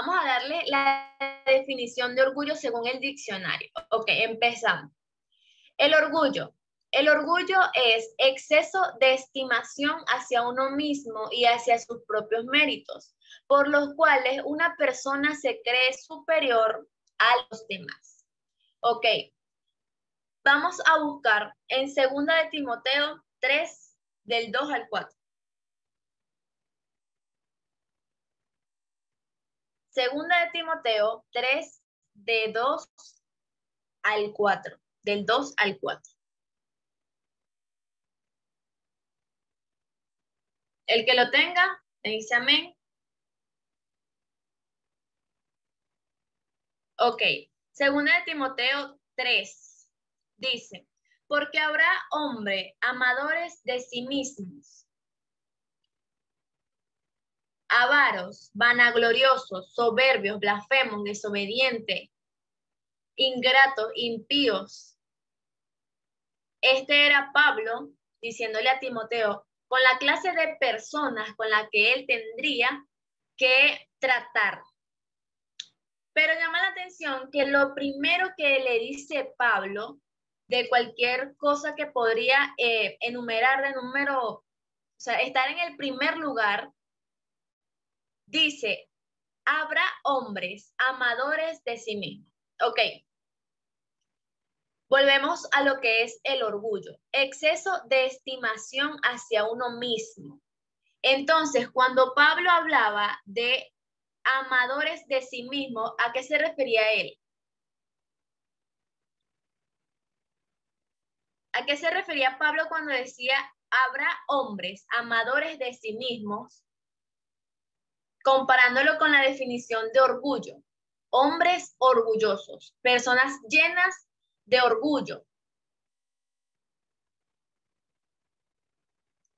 Vamos a darle la definición de orgullo según el diccionario. Ok, empezamos. El orgullo. El orgullo es exceso de estimación hacia uno mismo y hacia sus propios méritos, por los cuales una persona se cree superior a los demás. Ok, vamos a buscar en 2 de Timoteo 3, del 2 al 4. 2 de Timoteo 3, de 2 al 4, del 2 al 4. El que lo tenga, me dice amén. Ok, 2 de Timoteo 3 dice, porque habrá hombres amadores de sí mismos, avaros, vanagloriosos, soberbios, blasfemos, desobedientes, ingratos, impíos. Este era Pablo diciéndole a Timoteo, con la clase de personas con la que él tendría que tratar. Pero llama la atención que lo primero que le dice Pablo, de cualquier cosa que podría enumerar de número, o sea, estar en el primer lugar, dice, habrá hombres amadores de sí mismos. Ok. Volvemos a lo que es el orgullo, exceso de estimación hacia uno mismo. Entonces, cuando Pablo hablaba de amadores de sí mismo, ¿a qué se refería él? ¿A qué se refería Pablo cuando decía, habrá hombres amadores de sí mismos? Comparándolo con la definición de orgullo. Hombres orgullosos, personas llenas de orgullo.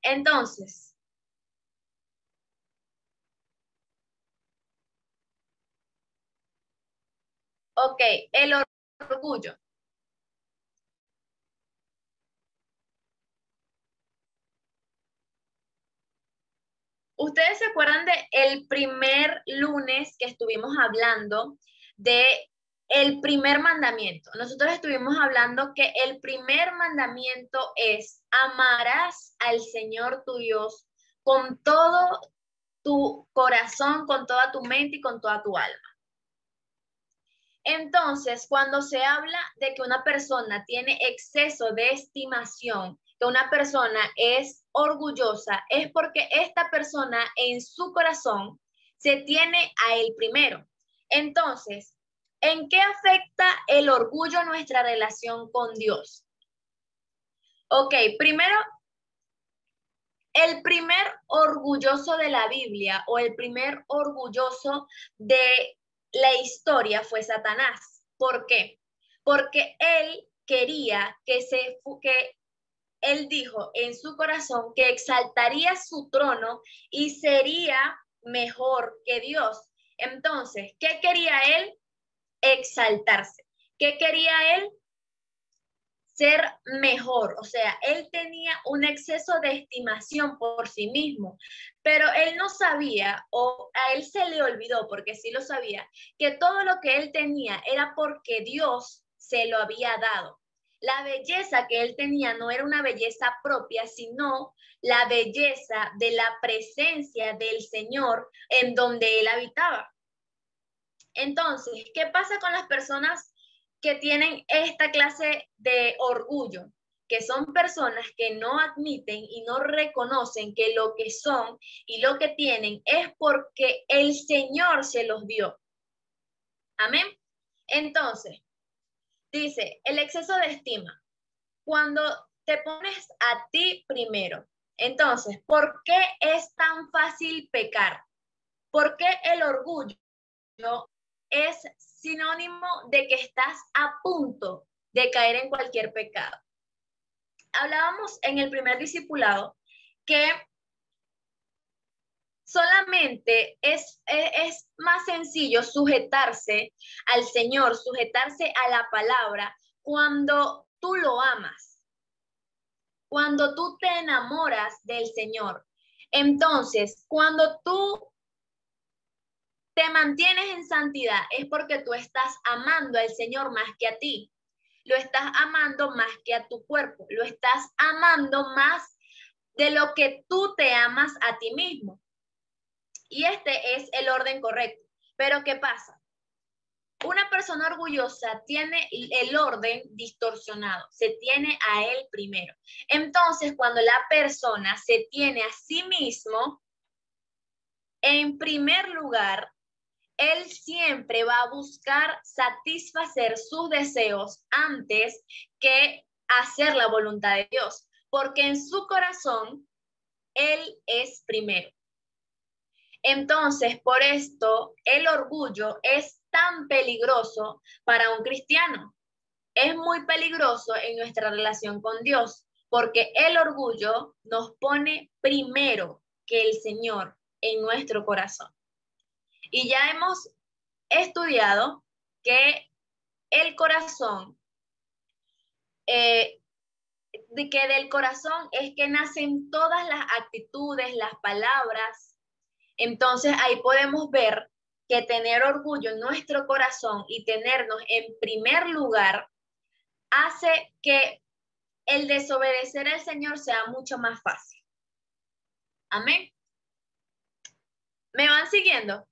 Entonces, ok, el orgullo. ¿Ustedes se acuerdan de el primer lunes que estuvimos hablando de el primer mandamiento? Nosotros estuvimos hablando que el primer mandamiento es amarás al Señor tu Dios con todo tu corazón, con toda tu mente y con toda tu alma. Entonces, cuando se habla de que una persona tiene exceso de estimación, que una persona es orgullosa, es porque esta persona en su corazón se tiene a él primero. Entonces, ¿en qué afecta el orgullo a nuestra relación con Dios? Ok, primero, el primer orgulloso de la Biblia o el primer orgulloso de la historia fue Satanás. ¿Por qué? Porque él quería que él dijo en su corazón que exaltaría su trono y sería mejor que Dios. Entonces, ¿qué quería él? Exaltarse. ¿Qué quería él? Ser mejor, o sea, él tenía un exceso de estimación por sí mismo, pero él no sabía, o a él se le olvidó, porque sí lo sabía, que todo lo que él tenía era porque Dios se lo había dado. La belleza que él tenía no era una belleza propia, sino la belleza de la presencia del Señor en donde él habitaba. Entonces, ¿qué pasa con las personas que tienen esta clase de orgullo? Que son personas que no admiten y no reconocen que lo que son y lo que tienen es porque el Señor se los dio. Amén. Entonces, dice, el exceso de estima. Cuando te pones a ti primero. Entonces, ¿por qué es tan fácil pecar? ¿Por qué el orgullo es sinónimo de que estás a punto de caer en cualquier pecado? Hablábamos en el primer discipulado que solamente es más sencillo sujetarse al Señor, sujetarse a la palabra cuando tú lo amas, cuando tú te enamoras del Señor. Entonces, cuando tú te mantienes en santidad es porque tú estás amando al Señor más que a ti. Lo estás amando más que a tu cuerpo. Lo estás amando más de lo que tú te amas a ti mismo. Y este es el orden correcto. Pero ¿qué pasa? Una persona orgullosa tiene el orden distorsionado, se tiene a él primero. Entonces, cuando la persona se tiene a sí mismo, en primer lugar, él siempre va a buscar satisfacer sus deseos antes que hacer la voluntad de Dios, porque en su corazón, él es primero. Entonces, por esto, el orgullo es tan peligroso para un cristiano. Es muy peligroso en nuestra relación con Dios, porque el orgullo nos pone primero que el Señor en nuestro corazón. Y ya hemos estudiado que el corazón, de que del corazón es que nacen todas las actitudes, las palabras. Entonces ahí podemos ver que tener orgullo en nuestro corazón y tenernos en primer lugar hace que el desobedecer al Señor sea mucho más fácil. Amén. ¿Me van siguiendo?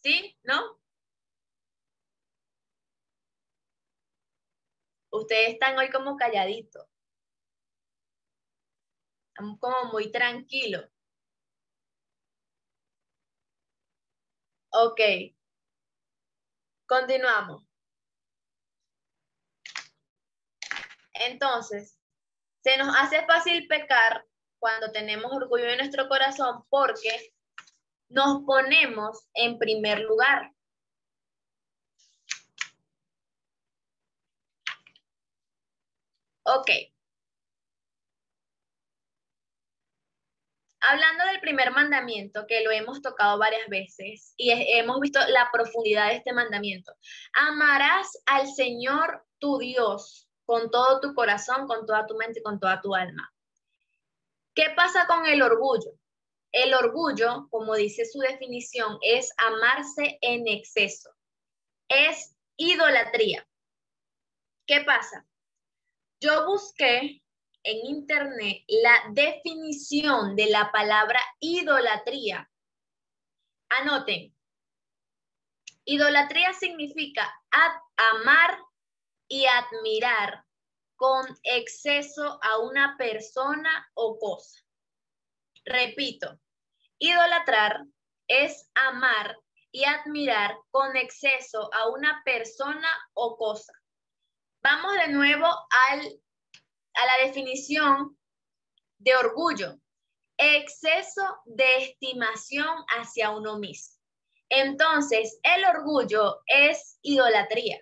¿Sí? ¿No? Ustedes están hoy como calladitos, están como muy tranquilos. Ok, continuamos. Entonces, se nos hace fácil pecar cuando tenemos orgullo en nuestro corazón porque nos ponemos en primer lugar. Ok. Hablando del primer mandamiento, que lo hemos tocado varias veces y hemos visto la profundidad de este mandamiento. Amarás al Señor tu Dios con todo tu corazón, con toda tu mente y con toda tu alma. ¿Qué pasa con el orgullo? El orgullo, como dice su definición, es amarse en exceso. Es idolatría. ¿Qué pasa? Yo busqué en internet la definición de la palabra idolatría. Anoten. Idolatría significa amar y admirar con exceso a una persona o cosa. Repito, idolatrar es amar y admirar con exceso a una persona o cosa. Vamos de nuevo a la definición de orgullo. Exceso de estimación hacia uno mismo. Entonces, el orgullo es idolatría.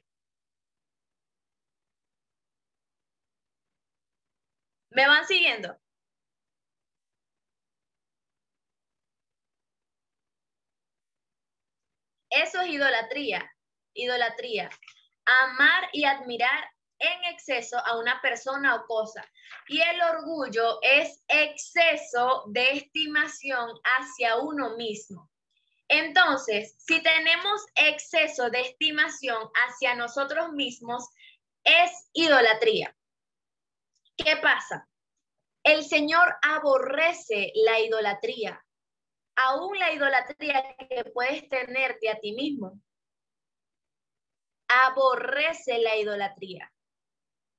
¿Me van siguiendo? Eso es idolatría. Idolatría. Amar y admirar en exceso a una persona o cosa. Y el orgullo es exceso de estimación hacia uno mismo. Entonces, si tenemos exceso de estimación hacia nosotros mismos, es idolatría. ¿Qué pasa? El Señor aborrece la idolatría, aún la idolatría que puedes tenerte a ti mismo. Aborrece la idolatría,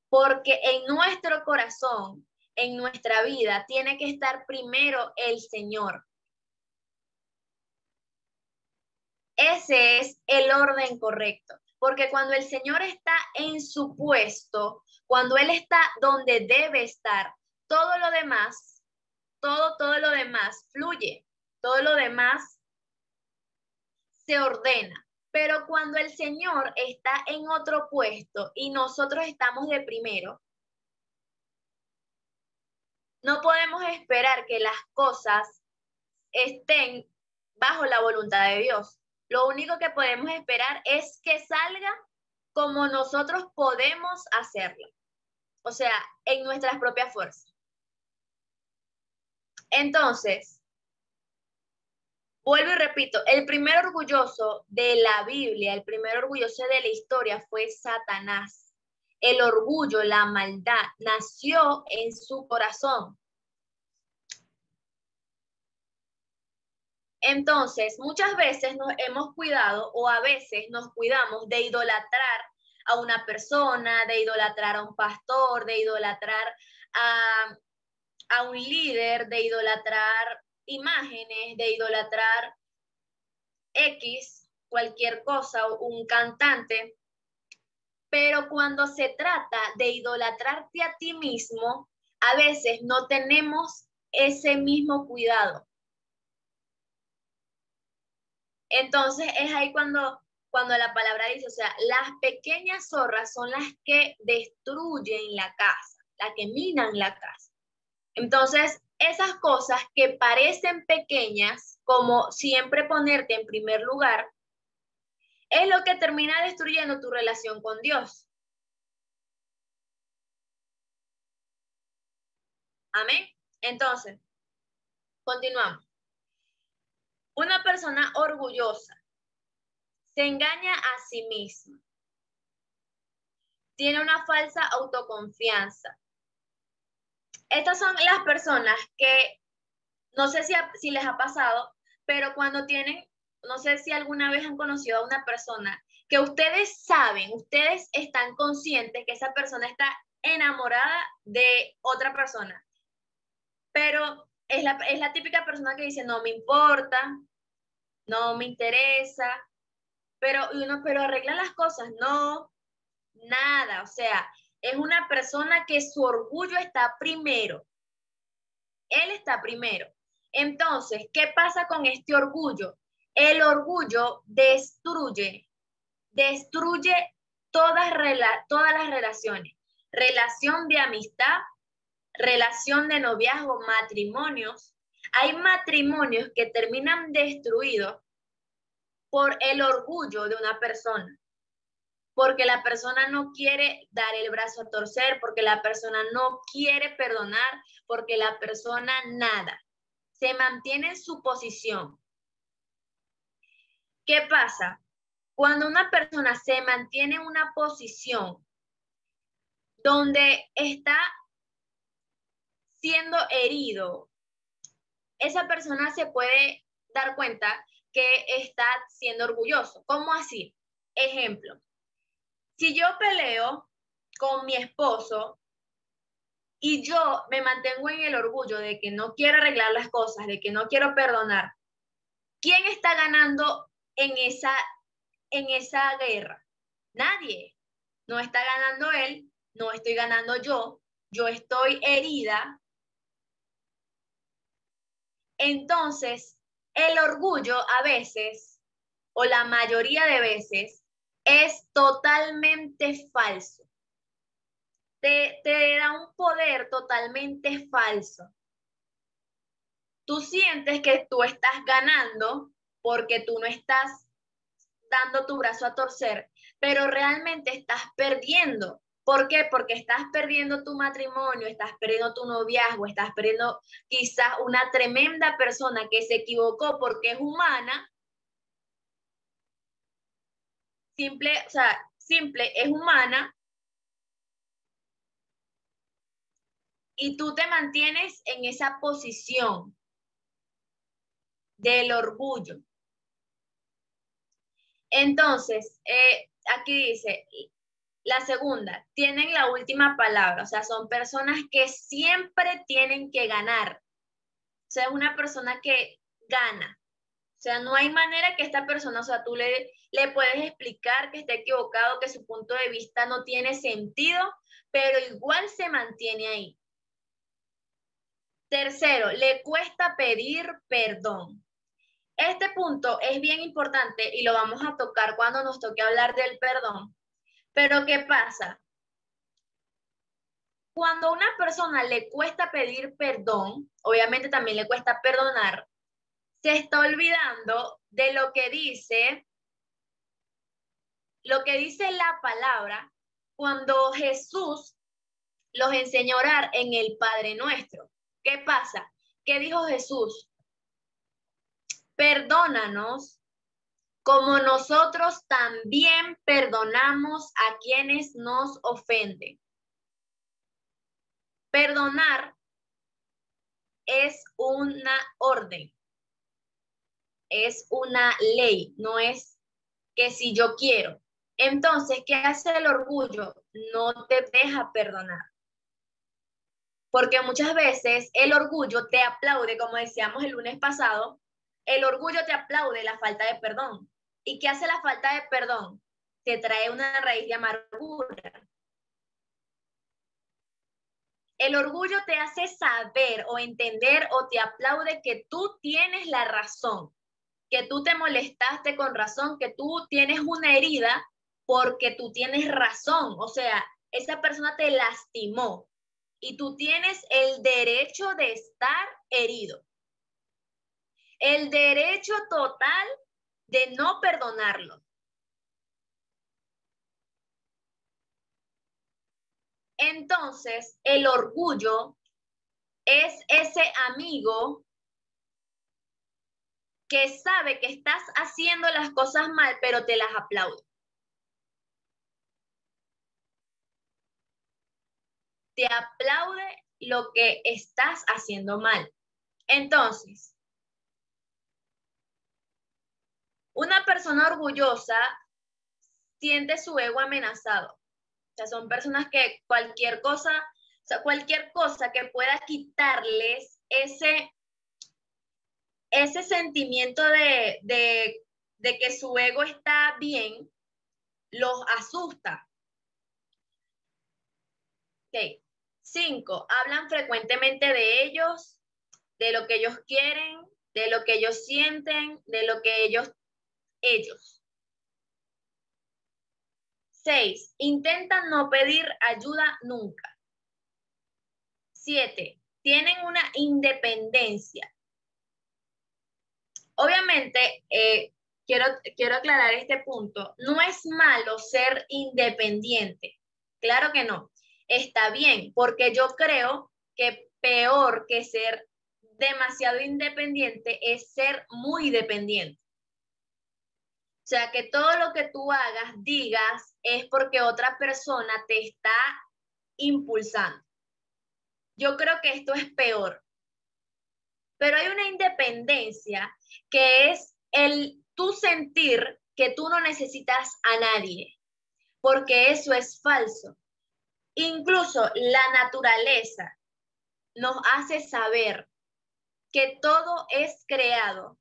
porque en nuestro corazón, en nuestra vida, tiene que estar primero el Señor. Ese es el orden correcto, porque cuando el Señor está en su puesto, cuando Él está donde debe estar, todo lo demás, todo lo demás fluye, todo lo demás se ordena. Pero cuando el Señor está en otro puesto y nosotros estamos de primero, no podemos esperar que las cosas estén bajo la voluntad de Dios. Lo único que podemos esperar es que salga como nosotros podemos hacerlo. O sea, en nuestras propias fuerzas. Entonces, vuelvo y repito, el primer orgulloso de la Biblia, el primer orgulloso de la historia fue Satanás. El orgullo, la maldad, nació en su corazón. Entonces, muchas veces nos hemos cuidado o a veces nos cuidamos de idolatrar a una persona, de idolatrar a un pastor, de idolatrar a un líder, de idolatrar imágenes, de idolatrar X, cualquier cosa, un cantante. Pero cuando se trata de idolatrarte a ti mismo, a veces no tenemos ese mismo cuidado. Entonces es ahí cuando la palabra dice, o sea, las pequeñas zorras son las que destruyen la casa, las que minan la casa. Entonces, esas cosas que parecen pequeñas, como siempre ponerte en primer lugar, es lo que termina destruyendo tu relación con Dios. Amén. Entonces, continuamos. Una persona orgullosa se engaña a sí misma. Tiene una falsa autoconfianza. Estas son las personas que, no sé si les ha pasado, pero cuando tienen, no sé si alguna vez han conocido a una persona que ustedes saben, ustedes están conscientes que esa persona está enamorada de otra persona, pero es la típica persona que dice, no me importa, no me interesa, pero arregla las cosas, no, nada, o sea, es una persona que su orgullo está primero, él está primero. Entonces, ¿qué pasa con este orgullo? El orgullo destruye todas las relaciones, relación de amistad, relación de noviazgo, matrimonios. Hay matrimonios que terminan destruidos por el orgullo de una persona, porque la persona no quiere dar el brazo a torcer, porque la persona no quiere perdonar, porque la persona nada, se mantiene en su posición. ¿Qué pasa? Cuando una persona se mantiene en una posición donde está siendo herido, esa persona se puede dar cuenta que está siendo orgulloso. ¿Cómo así? Ejemplo, si yo peleo con mi esposo y yo me mantengo en el orgullo de que no quiero arreglar las cosas, de que no quiero perdonar, ¿quién está ganando en esa guerra? Nadie. No está ganando él, no estoy ganando yo estoy herida. Entonces, el orgullo a veces, o la mayoría de veces, es totalmente falso. Te da un poder totalmente falso. Tú sientes que tú estás ganando porque tú no estás dando tu brazo a torcer, pero realmente estás perdiendo. ¿Por qué? Porque estás perdiendo tu matrimonio, estás perdiendo tu noviazgo, estás perdiendo quizás una tremenda persona que se equivocó porque es humana. Simple, es humana. Y tú te mantienes en esa posición del orgullo. Entonces, aquí dice, la segunda, tienen la última palabra, o sea, son personas que siempre tienen que ganar. O sea, es una persona que gana. O sea, no hay manera que esta persona, o sea, tú le puedes explicar que está equivocado, que su punto de vista no tiene sentido, pero igual se mantiene ahí. Tercero, le cuesta pedir perdón. Este punto es bien importante y lo vamos a tocar cuando nos toque hablar del perdón. Pero ¿qué pasa? Cuando a una persona le cuesta pedir perdón, obviamente también le cuesta perdonar, se está olvidando de lo que dice la palabra cuando Jesús los enseñó a orar en el Padre Nuestro. ¿Qué pasa? ¿qué dijo Jesús? Perdónanos como nosotros también perdonamos a quienes nos ofenden. Perdonar es una orden, es una ley, no es que si yo quiero. Entonces, ¿qué hace el orgullo? No te deja perdonar. Porque muchas veces el orgullo te aplaude, como decíamos el lunes pasado, el orgullo te aplaude la falta de perdón. ¿Y qué hace la falta de perdón? Te trae una raíz de amargura. El orgullo te hace saber o entender o te aplaude que tú tienes la razón, que tú te molestaste con razón, que tú tienes una herida porque tú tienes razón. O sea, esa persona te lastimó y tú tienes el derecho de estar herido. El derecho total de no perdonarlo. Entonces, el orgullo es ese amigo que sabe que estás haciendo las cosas mal, pero te las aplaude. Te aplaude lo que estás haciendo mal. Entonces, una persona orgullosa siente su ego amenazado. O sea, son personas que cualquier cosa que pueda quitarles ese sentimiento de que su ego está bien, los asusta. Okay. 5, hablan frecuentemente de ellos, de lo que ellos quieren, de lo que ellos sienten, de lo que ellos. 6, intentan no pedir ayuda nunca. 7, tienen una independencia. Obviamente, quiero aclarar este punto. No es malo ser independiente. Claro que no. Está bien, porque yo creo que peor que ser demasiado independiente es ser muy dependiente. O sea, que todo lo que tú hagas, digas, es porque otra persona te está impulsando. Yo creo que esto es peor. Pero hay una independencia que es el tú sentir que tú no necesitas a nadie, porque eso es falso. Incluso la naturaleza nos hace saber que todo es creado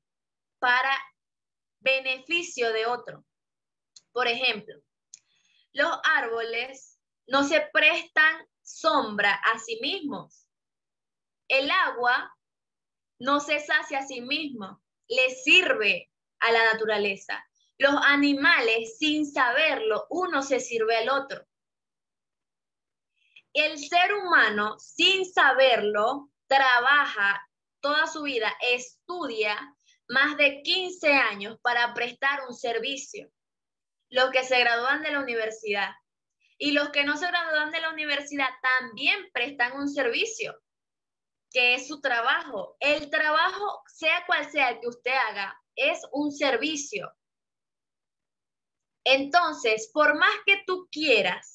para beneficio de otro. Por ejemplo, los árboles no se prestan sombra a sí mismos. El agua no se sacia a sí mismo, le sirve a la naturaleza. Los animales, sin saberlo, uno se sirve al otro. El ser humano, sin saberlo, trabaja toda su vida, estudia más de 15 años para prestar un servicio. Los que se gradúan de la universidad y los que no se gradúan de la universidad también prestan un servicio, que es su trabajo. El trabajo, sea cual sea el que usted haga, es un servicio. Entonces, por más que tú quieras,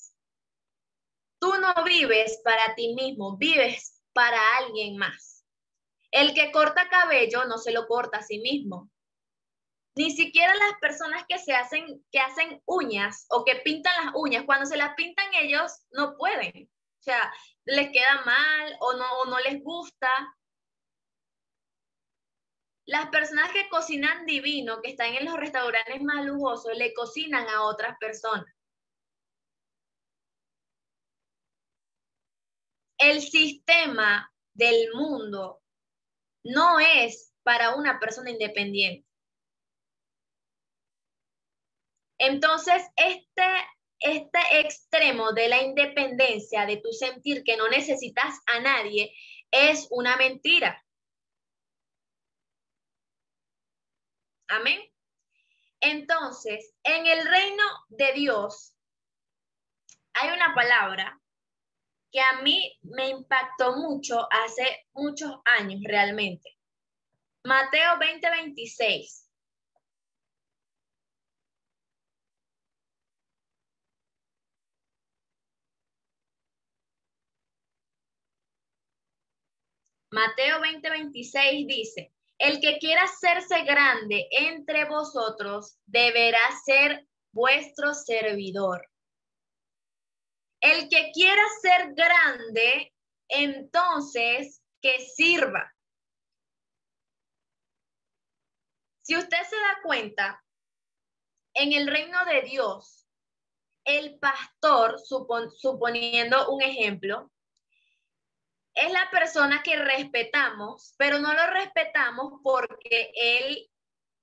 tú no vives para ti mismo, vives para alguien más. El que corta cabello no se lo corta a sí mismo. Ni siquiera las personas que hacen uñas o que pintan las uñas, cuando se las pintan ellos, no pueden. O sea, les queda mal o no les gusta. Las personas que cocinan divino, que están en los restaurantes más lujosos, le cocinan a otras personas. El sistema del mundo no es para una persona independiente. Entonces, este extremo de la independencia, de tu sentir que no necesitas a nadie, es una mentira. Amén. Entonces, en el reino de Dios hay una palabra que a mí me impactó mucho hace muchos años realmente. Mateo 20:26. Mateo 20:26 dice, el que quiera hacerse grande entre vosotros deberá ser vuestro servidor. El que quiera ser grande, entonces que sirva. Si usted se da cuenta, en el reino de Dios, el pastor, suponiendo un ejemplo, es la persona que respetamos, pero no lo respetamos porque él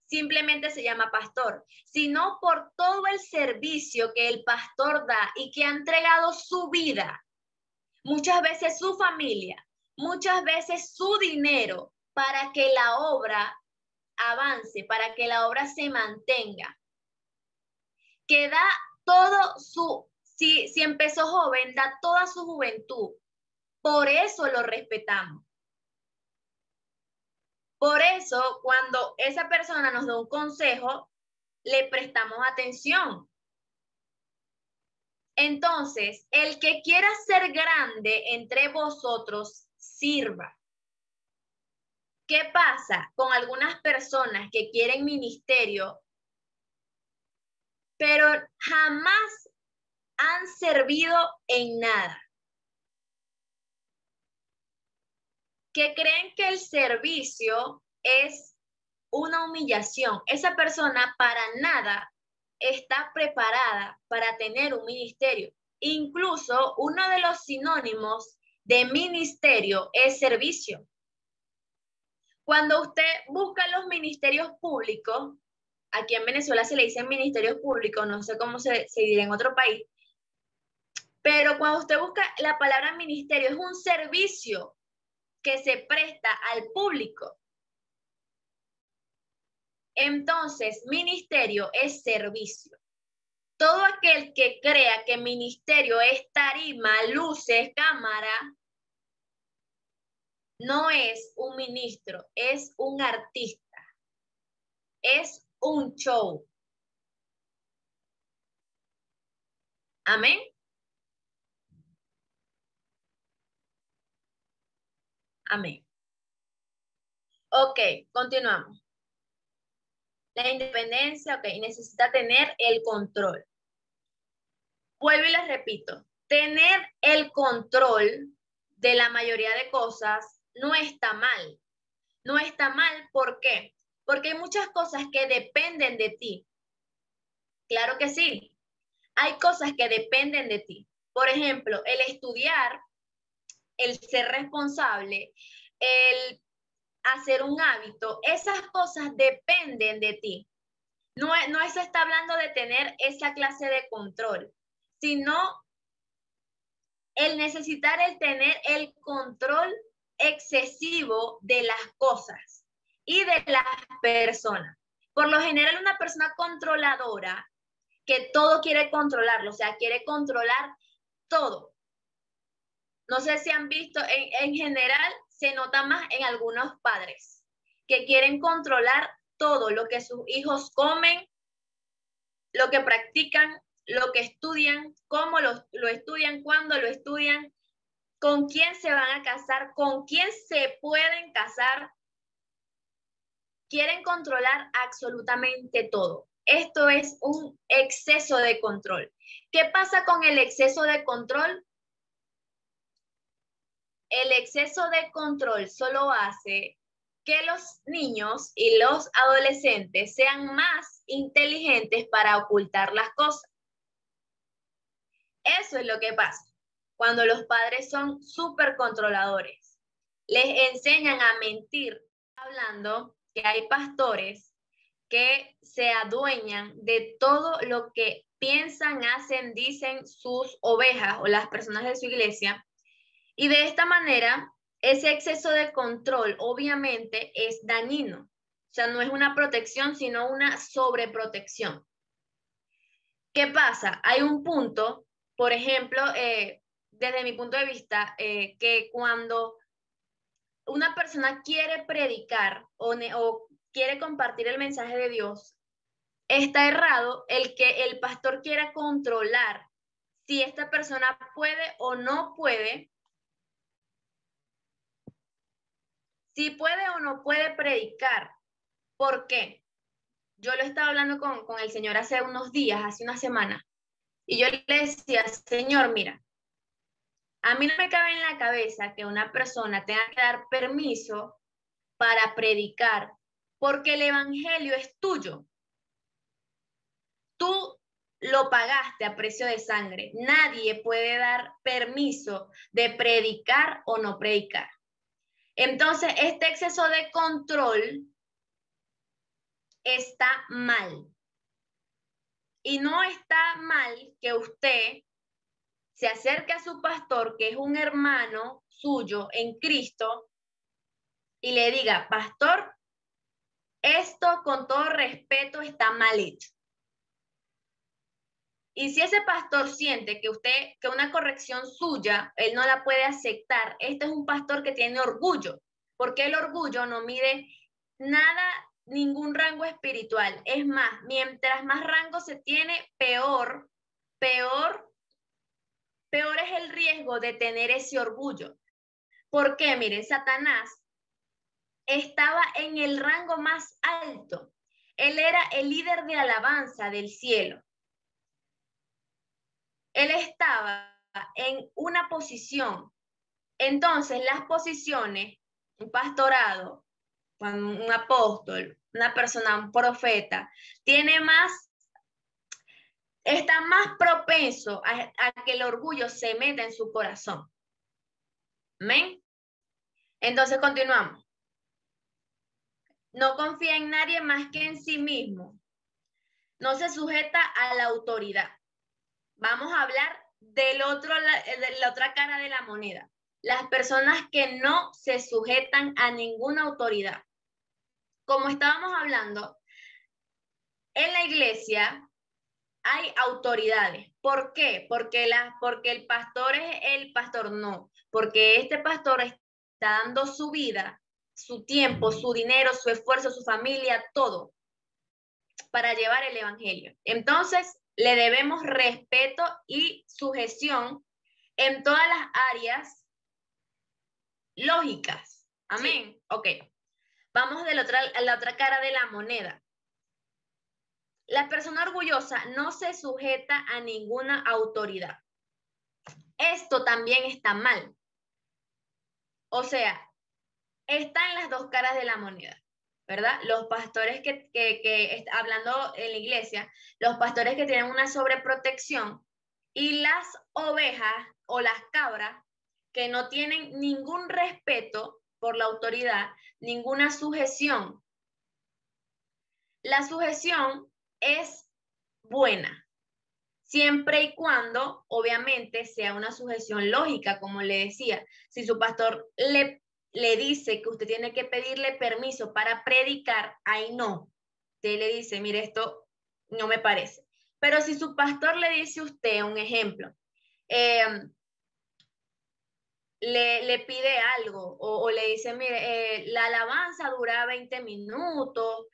simplemente se llama pastor, sino por todo el servicio que el pastor da y que ha entregado su vida, muchas veces su familia, muchas veces su dinero para que la obra avance, para que la obra se mantenga. Que da todo si empezó joven, da toda su juventud. Por eso lo respetamos. Por eso, cuando esa persona nos da un consejo, le prestamos atención. Entonces, el que quiera ser grande entre vosotros, sirva. ¿Qué pasa con algunas personas que quieren ministerio, pero jamás han servido en nada? Que creen que el servicio es una humillación. Esa persona para nada está preparada para tener un ministerio. Incluso uno de los sinónimos de ministerio es servicio. Cuando usted busca los ministerios públicos, aquí en Venezuela se le dicen ministerios públicos, no sé cómo se dirá en otro país, pero cuando usted busca la palabra ministerio, es un servicio que se presta al público. Entonces, ministerio es servicio. Todo aquel que crea que ministerio es tarima, luces, cámara, no es un ministro, es un artista, es un show. Amén. Amén. Ok, continuamos. La independencia, ok, necesita tener el control. Vuelvo y les repito, tener el control de la mayoría de cosas no está mal. No está mal, ¿por qué? Porque hay muchas cosas que dependen de ti. Claro que sí, hay cosas que dependen de ti. Por ejemplo, el estudiar, el ser responsable, el hacer un hábito, esas cosas dependen de ti. No se está hablando de tener esa clase de control, sino el necesitar el tener el control excesivo de las cosas y de las personas. Por lo general, una persona controladora que todo quiere controlarlo, o sea, quiere controlar todo. No sé si han visto, en general se nota más en algunos padres que quieren controlar todo lo que sus hijos comen, lo que practican, lo que estudian, cómo lo estudian, cuándo lo estudian, con quién se van a casar, con quién se pueden casar. Quieren controlar absolutamente todo. Esto es un exceso de control. ¿Qué pasa con el exceso de control? El exceso de control solo hace que los niños y los adolescentes sean más inteligentes para ocultar las cosas. Eso es lo que pasa cuando los padres son súper controladores. Les enseñan a mentir, hablando que hay pastores que se adueñan de todo lo que piensan, hacen, dicen sus ovejas o las personas de su iglesia. Y de esta manera, ese exceso de control obviamente es dañino. O sea, no es una protección, sino una sobreprotección. ¿Qué pasa? Hay un punto, por ejemplo, desde mi punto de vista, que cuando una persona quiere predicar o quiere compartir el mensaje de Dios, está errado el que el pastor quiera controlar si esta persona puede o no puede, si puede o no puede predicar. ¿Por qué? Yo lo estaba hablando con el Señor hace unos días, hace una semana, y yo le decía, Señor, mira, a mí no me cabe en la cabeza que una persona tenga que dar permiso para predicar, porque el evangelio es tuyo. Tú lo pagaste a precio de sangre. Nadie puede dar permiso de predicar o no predicar. Entonces, este exceso de control está mal. Y no está mal que usted se acerque a su pastor, que es un hermano suyo en Cristo, y le diga, pastor, esto con todo respeto está mal hecho. Y si ese pastor siente que una corrección suya, él no la puede aceptar, este es un pastor que tiene orgullo, porque el orgullo no mide nada, ningún rango espiritual. Es más, mientras más rango se tiene, peor es el riesgo de tener ese orgullo. ¿Por qué? Miren, Satanás estaba en el rango más alto. Él era el líder de alabanza del cielo. Él estaba en una posición. Entonces, las posiciones, un pastorado, un apóstol, una persona, un profeta, está más propenso a que el orgullo se meta en su corazón. ¿Amén? Entonces, continuamos. No confía en nadie más que en sí mismo. No se sujeta a la autoridad. Vamos a hablar de la otra cara de la moneda. Las personas que no se sujetan a ninguna autoridad. Como estábamos hablando, en la iglesia hay autoridades. ¿Por qué? Porque el pastor es el pastor, no. Porque este pastor está dando su vida, su tiempo, su dinero, su esfuerzo, su familia, todo para llevar el evangelio. Entonces, le debemos respeto y sujeción en todas las áreas lógicas. Amén. Sí. Ok. Vamos a la otra cara de la moneda. La persona orgullosa no se sujeta a ninguna autoridad. Esto también está mal. O sea, está en las dos caras de la moneda, ¿verdad? Los pastores hablando en la iglesia, los pastores que tienen una sobreprotección y las ovejas o las cabras que no tienen ningún respeto por la autoridad, ninguna sujeción. La sujeción es buena, siempre y cuando, obviamente, sea una sujeción lógica, como le decía. Si su pastor le dice que usted tiene que pedirle permiso para predicar, ahí no. Usted le dice, mire, esto no me parece. Pero si su pastor le dice a usted, un ejemplo, le pide algo o le dice, mire, la alabanza dura 20 minutos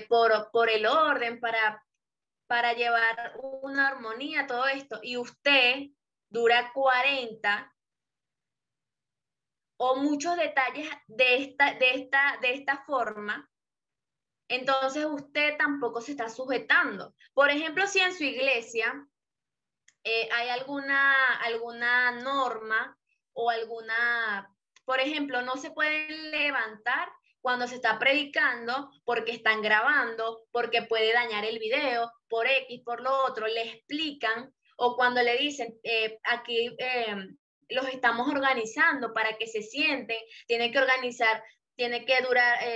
por el orden, para llevar una armonía, todo esto, y usted dura 40 o muchos detalles de esta forma, entonces usted tampoco se está sujetando. Por ejemplo, si en su iglesia hay alguna norma o por ejemplo, no se pueden levantar cuando se está predicando porque están grabando, porque puede dañar el video, por X, por lo otro, le explican, o cuando le dicen, aquí los estamos organizando para que se sienten, tiene que organizar, tiene que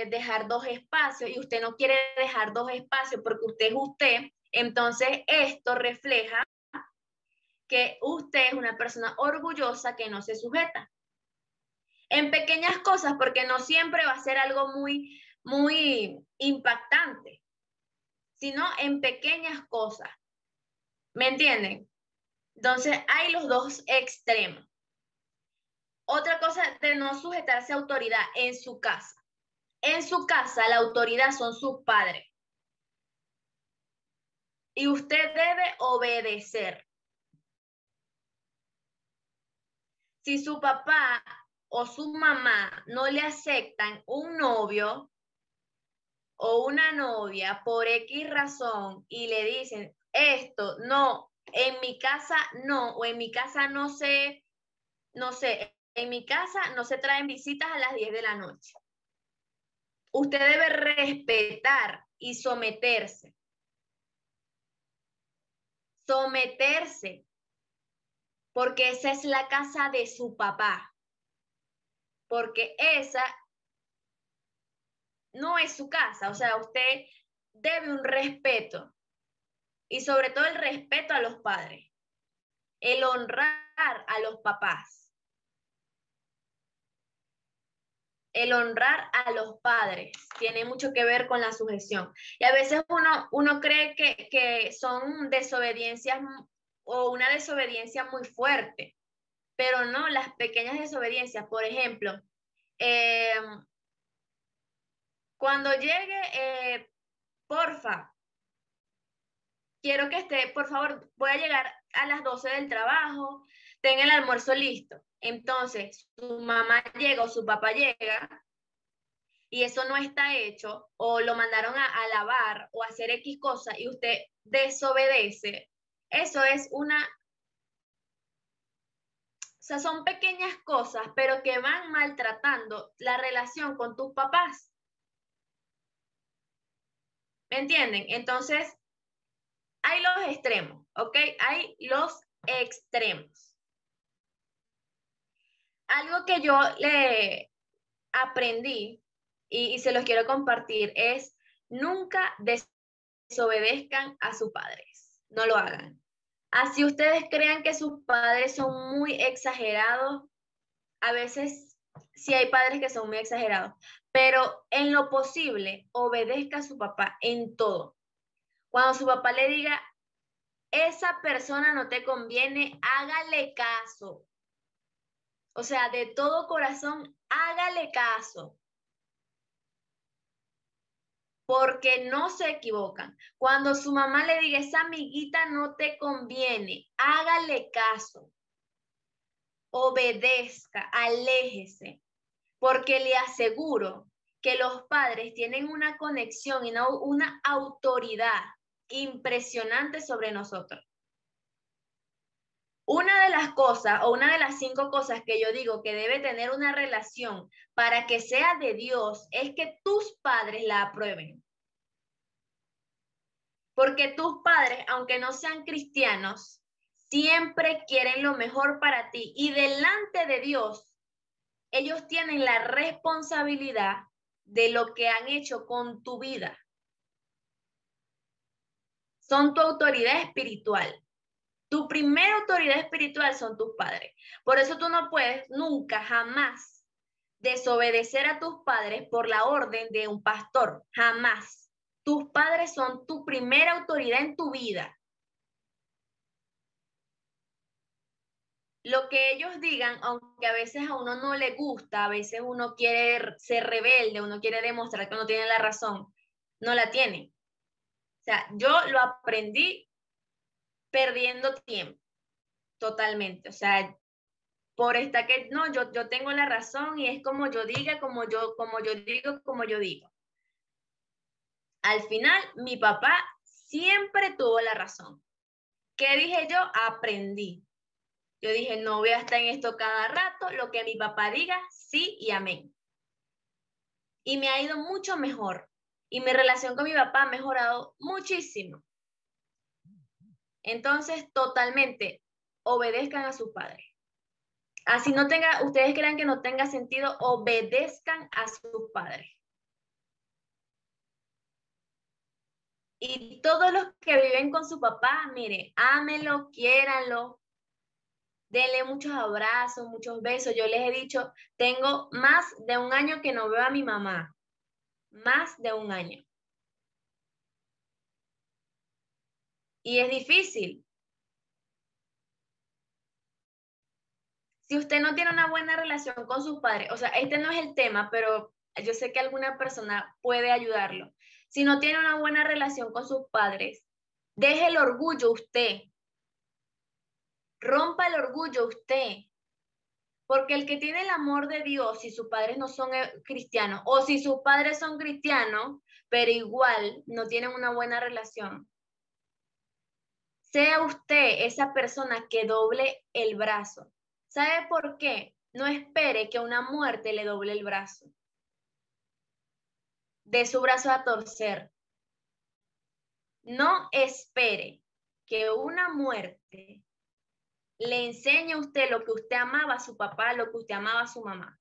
dejar 2 espacios y usted no quiere dejar 2 espacios porque usted es usted, entonces esto refleja que usted es una persona orgullosa que no se sujeta. En pequeñas cosas, porque no siempre va a ser algo muy, muy impactante, sino en pequeñas cosas. ¿Me entienden? Entonces, hay los dos extremos. Otra cosa de no sujetarse a autoridad en su casa. En su casa, la autoridad son sus padres. Y usted debe obedecer. Si su papá o su mamá no le aceptan un novio o una novia por X razón y le dicen esto, no, en mi casa no, o en mi casa no sé, en mi casa no se traen visitas a las 10 de la noche. Usted debe respetar y someterse. Someterse, porque esa es la casa de su papá, porque esa no es su casa, o sea, usted debe un respeto y sobre todo el respeto a los padres, el honrar a los papás, el honrar a los padres tiene mucho que ver con la sujeción. Y a veces uno cree que son desobediencias o una desobediencia muy fuerte, pero no, las pequeñas desobediencias, por ejemplo, eh, cuando llegue, porfa, quiero que esté, por favor, voy a llegar a las 12 del trabajo, tenga el almuerzo listo. Entonces, su mamá llega o su papá llega y eso no está hecho, o lo mandaron a lavar o a hacer X cosa y usted desobedece. Eso es una, o sea, son pequeñas cosas, pero que van maltratando la relación con tus papás. ¿Me entienden? Entonces, hay los extremos, ¿ok? Hay los extremos. Algo que yo le aprendí y se los quiero compartir es nunca desobedezcan a sus padres. No lo hagan. Así ustedes crean que sus padres son muy exagerados. A veces sí hay padres que son muy exagerados, pero en lo posible obedezca a su papá en todo. Cuando su papá le diga, esa persona no te conviene, hágale caso. O sea, de todo corazón, hágale caso, porque no se equivocan. Cuando su mamá le diga, esa amiguita no te conviene, hágale caso, obedezca, aléjese, porque le aseguro que los padres tienen una conexión y una autoridad impresionante sobre nosotros. Una de las cosas o una de las 5 cosas que yo digo que debe tener una relación para que sea de Dios es que tus padres la aprueben. Porque tus padres, aunque no sean cristianos, siempre quieren lo mejor para ti y delante de Dios, ellos tienen la responsabilidad de lo que han hecho con tu vida. Son tu autoridad espiritual. Tu primera autoridad espiritual son tus padres. Por eso tú no puedes nunca, jamás desobedecer a tus padres por la orden de un pastor. Jamás. Tus padres son tu primera autoridad en tu vida. Lo que ellos digan, aunque a veces a uno no le gusta, a veces uno quiere ser rebelde, uno quiere demostrar que uno tiene la razón, no la tiene. O sea, yo lo aprendí perdiendo tiempo, totalmente. O sea, por esta que, no, yo tengo la razón y es como yo diga, como yo digo, como yo digo. Al final, mi papá siempre tuvo la razón. ¿Qué dije yo? Aprendí. Yo dije, no voy a estar en esto cada rato, lo que mi papá diga, sí y amén. Y me ha ido mucho mejor. Y mi relación con mi papá ha mejorado muchísimo. Entonces, totalmente, obedezcan a sus padres. Así no tenga, ustedes crean que no tenga sentido, obedezcan a sus padres. Y todos los que viven con su papá, mire, ámenlo, quiéranlo, denle muchos abrazos, muchos besos. Yo les he dicho, tengo más de un año que no veo a mi mamá, más de un año. Y es difícil, Si usted no tiene una buena relación con sus padres, o sea, este no es el tema, pero yo sé que alguna persona puede ayudarlo. Si no tiene una buena relación con sus padres, deje el orgullo usted. Rompa el orgullo usted. Porque el que tiene el amor de Dios, si sus padres no son cristianos, o si sus padres son cristianos, pero igual no tienen una buena relación, sea usted esa persona que doble el brazo. ¿Sabe por qué? No espere que una muerte le doble el brazo. De su brazo a torcer. No espere que una muerte le enseñe a usted lo que usted amaba a su papá, lo que usted amaba a su mamá.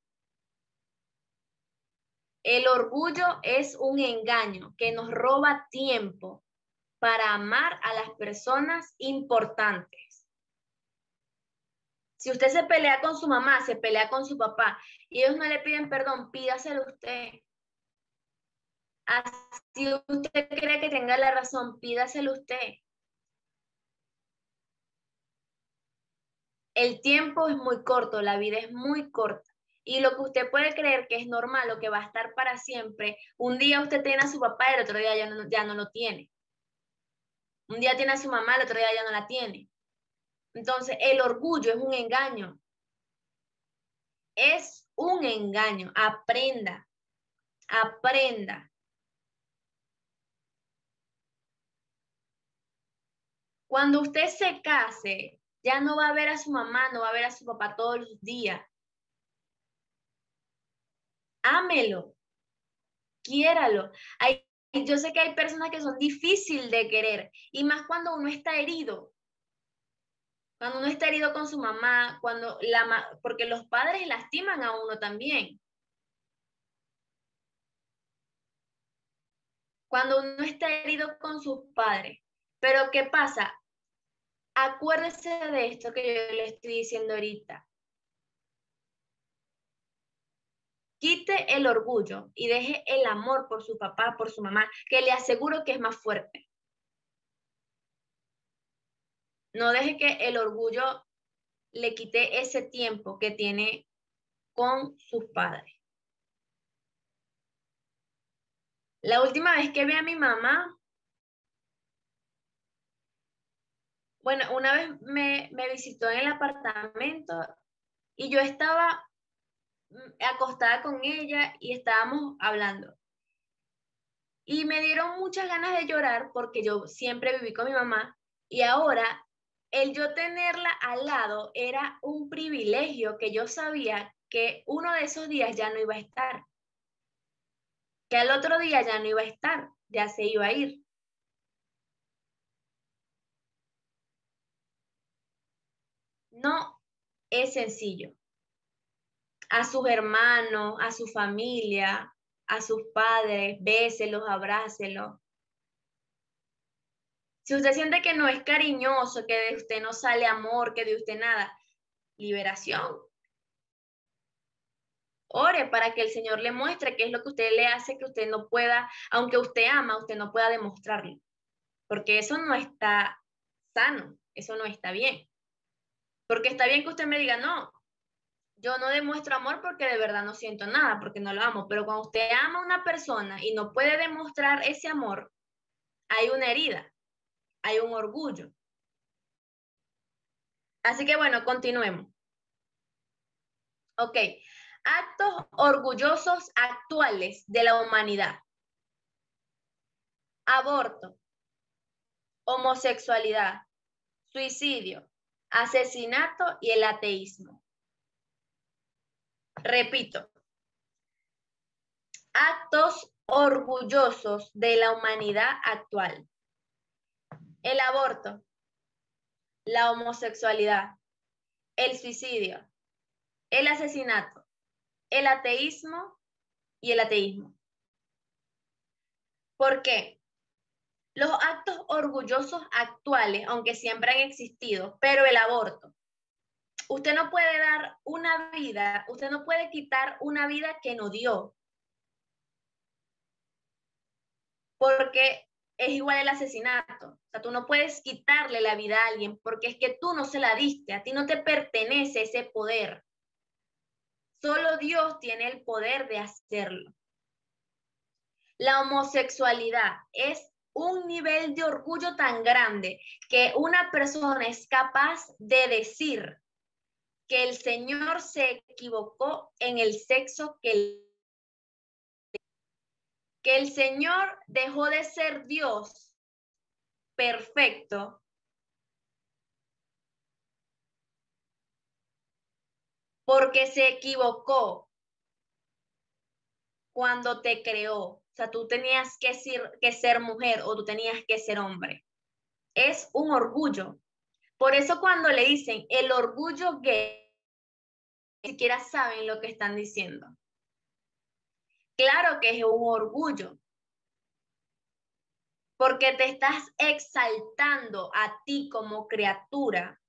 El orgullo es un engaño que nos roba tiempo para amar a las personas importantes. Si usted se pelea con su mamá, se pelea con su papá y ellos no le piden perdón, pídaselo usted. Si usted cree que tenga la razón, pídaselo usted. El tiempo es muy corto, la vida es muy corta. Y lo que usted puede creer que es normal o que va a estar para siempre, un día usted tiene a su papá y el otro día ya no lo tiene. Un día tiene a su mamá, el otro día ya no la tiene. Entonces, el orgullo es un engaño. Es un engaño. Aprenda, aprenda. Cuando usted se case, ya no va a ver a su mamá, no va a ver a su papá todos los días. Ámelo, quiéralo. Yo sé que hay personas que son difíciles de querer, y más cuando uno está herido. Cuando uno está herido con su mamá, porque los padres lastiman a uno también. Cuando uno está herido con sus padres. Pero ¿qué pasa? Acuérdese de esto que yo le estoy diciendo ahorita. Quite el orgullo y deje el amor por su papá, por su mamá, que le aseguro que es más fuerte. No deje que el orgullo le quite ese tiempo que tiene con sus padres. La última vez que vi a mi mamá, bueno, una vez me visitó en el apartamento y yo estaba acostada con ella y estábamos hablando. Y me dieron muchas ganas de llorar porque yo siempre viví con mi mamá y ahora el yo tenerla al lado era un privilegio que yo sabía que uno de esos días ya no iba a estar, que al otro día ya no iba a estar, ya se iba a ir. No es sencillo. A sus hermanos, a su familia, a sus padres, béselos, abrácelos. Si usted siente que no es cariñoso, que de usted no sale amor, que de usted nada, liberación. Ore para que el Señor le muestre qué es lo que usted le hace que usted no pueda, aunque usted ama, usted no pueda demostrarlo. Porque eso no está sano, eso no está bien. Porque está bien que usted me diga, no, yo no demuestro amor porque de verdad no siento nada, porque no lo amo. Pero cuando usted ama a una persona y no puede demostrar ese amor, hay una herida, hay un orgullo. Así que bueno, continuemos. Ok, actos orgullosos actuales de la humanidad. Aborto, homosexualidad, suicidio, asesinato y el ateísmo. Repito, actos orgullosos de la humanidad actual. El aborto, la homosexualidad, el suicidio, el asesinato, el ateísmo y el ateísmo. ¿Por qué? Los actos orgullosos actuales, aunque siempre han existido, pero el aborto. Usted no puede dar una vida, usted no puede quitar una vida que no dio. Porque es igual el asesinato. O sea, tú no puedes quitarle la vida a alguien porque es que tú no se la diste, a ti no te pertenece ese poder. Solo Dios tiene el poder de hacerlo. La homosexualidad es un nivel de orgullo tan grande que una persona es capaz de decir que el Señor se equivocó en el sexo que el Señor dejó de ser Dios perfecto porque se equivocó cuando te creó. O sea, tú tenías que ser mujer o tú tenías que ser hombre. Es un orgullo. Por eso cuando le dicen el orgullo gay, ni siquiera saben lo que están diciendo. Claro que es un orgullo, porque te estás exaltando a ti como criatura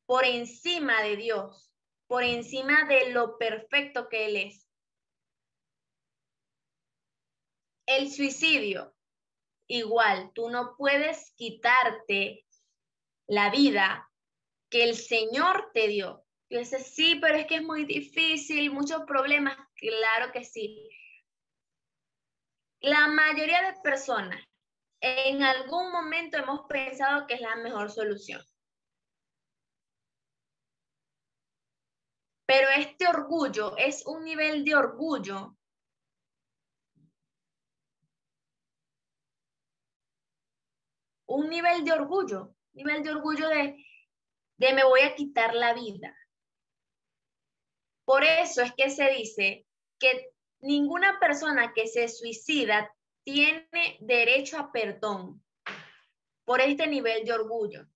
por encima de Dios, por encima de lo perfecto que Él es. El suicidio, igual, tú no puedes quitarte la vida que el Señor te dio. Y dices, sí, pero es que es muy difícil, muchos problemas. Claro que sí. La mayoría de personas en algún momento hemos pensado que es la mejor solución. Pero este orgullo es un nivel de orgullo de me voy a quitar la vida. Por eso es que se dice que ninguna persona que se suicida tiene derecho a perdón por este nivel de orgullo.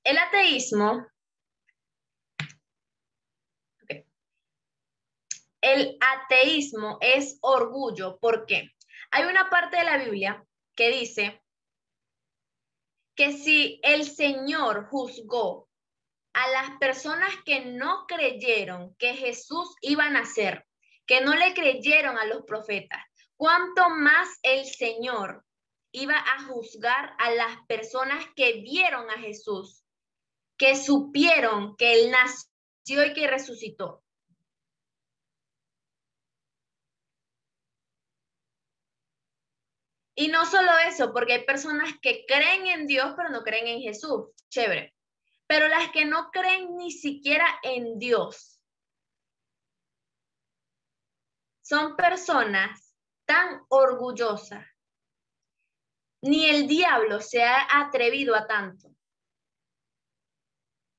El ateísmo, es orgullo. ¿Por qué? Hay una parte de la Biblia que dice que si el Señor juzgó a las personas que no creyeron que Jesús iba a nacer, que no le creyeron a los profetas, ¿cuánto más el Señor iba a juzgar a las personas que vieron a Jesús, que supieron que Él nació y que resucitó? Y no solo eso, porque hay personas que creen en Dios, pero no creen en Jesús. Chévere. Pero las que no creen ni siquiera en Dios son personas tan orgullosas. Ni el diablo se ha atrevido a tanto.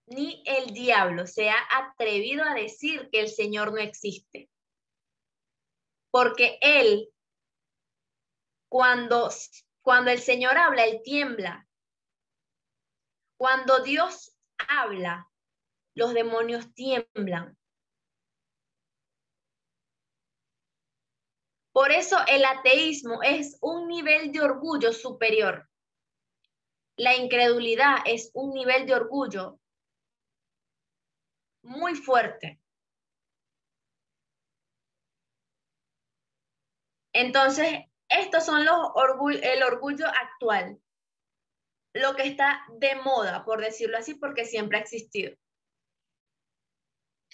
Ni el diablo se ha atrevido a decir que el Señor no existe. Porque Él, cuando el Señor habla, Él tiembla. Cuando Dios habla, los demonios tiemblan. Por eso el ateísmo es un nivel de orgullo superior. La incredulidad es un nivel de orgullo muy fuerte. Entonces, estos son el orgullo actual, lo que está de moda, por decirlo así, porque siempre ha existido.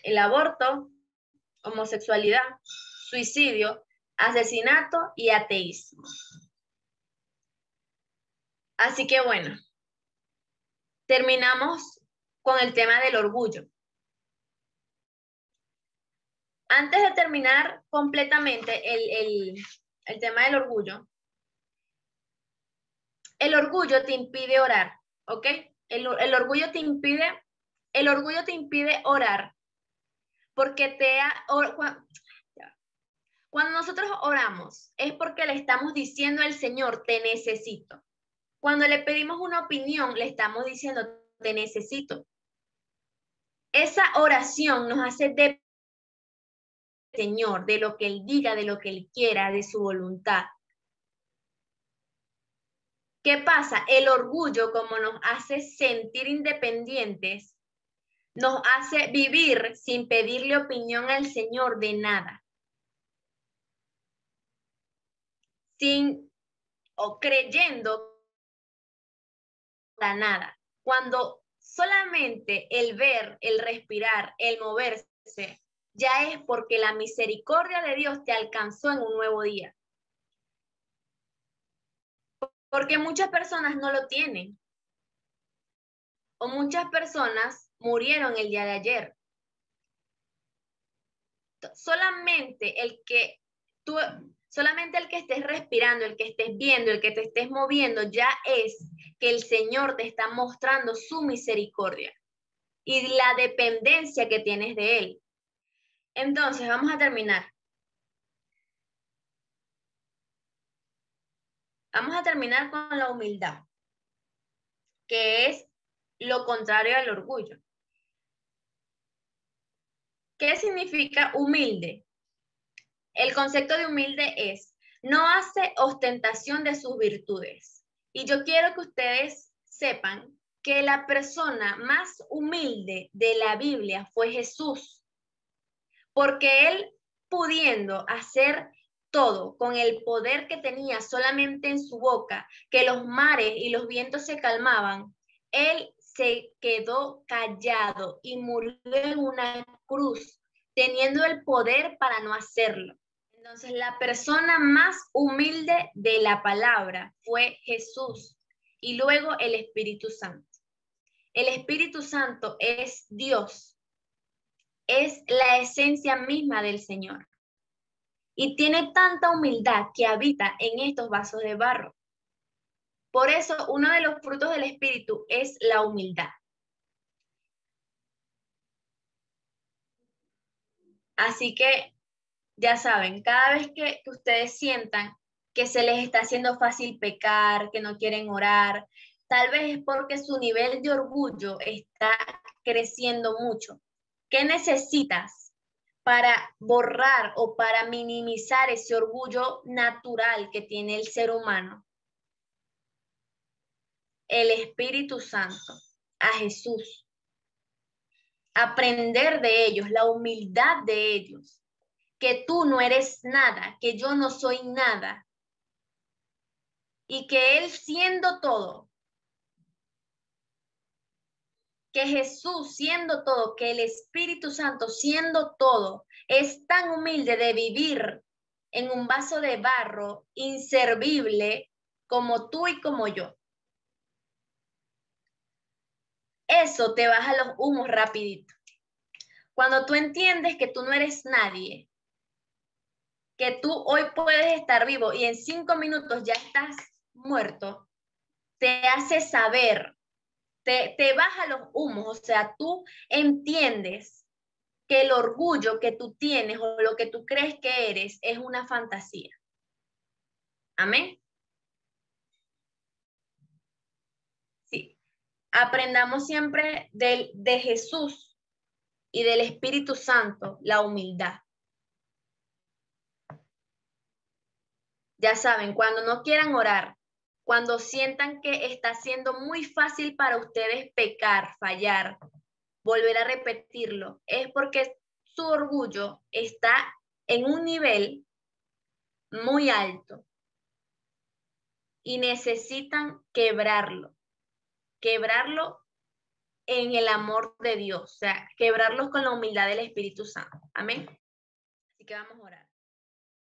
El aborto, homosexualidad, suicidio, asesinato y ateísmo. Así que bueno, terminamos con el tema del orgullo. Antes de terminar completamente el tema del orgullo, el orgullo te impide orar, ¿ok? El orgullo te impide orar porque cuando nosotros oramos es porque le estamos diciendo al Señor, te necesito. Cuando le pedimos una opinión, le estamos diciendo, te necesito. Esa oración nos hace depender del Señor, de lo que Él diga, de lo que Él quiera, de su voluntad. ¿Qué pasa? El orgullo, como nos hace sentir independientes, nos hace vivir sin pedirle opinión al Señor de nada. sin o creyendo para nada. Cuando solamente el ver, el respirar, el moverse, ya es porque la misericordia de Dios te alcanzó en un nuevo día. Porque muchas personas no lo tienen. O muchas personas murieron el día de ayer. Solamente el que estés respirando, el que estés viendo, el que te estés moviendo, ya es que el Señor te está mostrando su misericordia y la dependencia que tienes de Él. Entonces, vamos a terminar. Vamos a terminar con la humildad, que es lo contrario al orgullo. ¿Qué significa humilde? El concepto de humilde es, no hace ostentación de sus virtudes. Y yo quiero que ustedes sepan que la persona más humilde de la Biblia fue Jesús, porque él, pudiendo hacer todo con el poder que tenía solamente en su boca, que los mares y los vientos se calmaban, él se quedó callado y murió en una cruz, teniendo el poder para no hacerlo. Entonces, la persona más humilde de la palabra fue Jesús y luego el Espíritu Santo. El Espíritu Santo es Dios, es la esencia misma del Señor. Y tiene tanta humildad que habita en estos vasos de barro. Por eso, uno de los frutos del Espíritu es la humildad. Así que, ya saben, cada vez que ustedes sientan que se les está haciendo fácil pecar, que no quieren orar, tal vez es porque su nivel de orgullo está creciendo mucho. ¿Qué necesitas para borrar o para minimizar ese orgullo natural que tiene el ser humano? El Espíritu Santo, a Jesús. Aprender de ellos, la humildad de ellos, que tú no eres nada, que yo no soy nada, y que Él siendo todo, que Jesús siendo todo, que el Espíritu Santo siendo todo, es tan humilde de vivir en un vaso de barro inservible como tú y como yo. Eso te baja los humos rapidito. Cuando tú entiendes que tú no eres nadie, que tú hoy puedes estar vivo y en 5 minutos ya estás muerto, te hace saber, te baja los humos, o sea, tú entiendes que el orgullo que tú tienes o lo que tú crees que eres es una fantasía. Amén. Sí. Aprendamos siempre de Jesús y del Espíritu Santo la humildad. Ya saben, cuando no quieran orar, cuando sientan que está siendo muy fácil para ustedes pecar, fallar, volver a repetirlo, es porque su orgullo está en un nivel muy alto y necesitan quebrarlo en el amor de Dios, o sea, quebrarlos con la humildad del Espíritu Santo. Amén. Así que vamos a orar.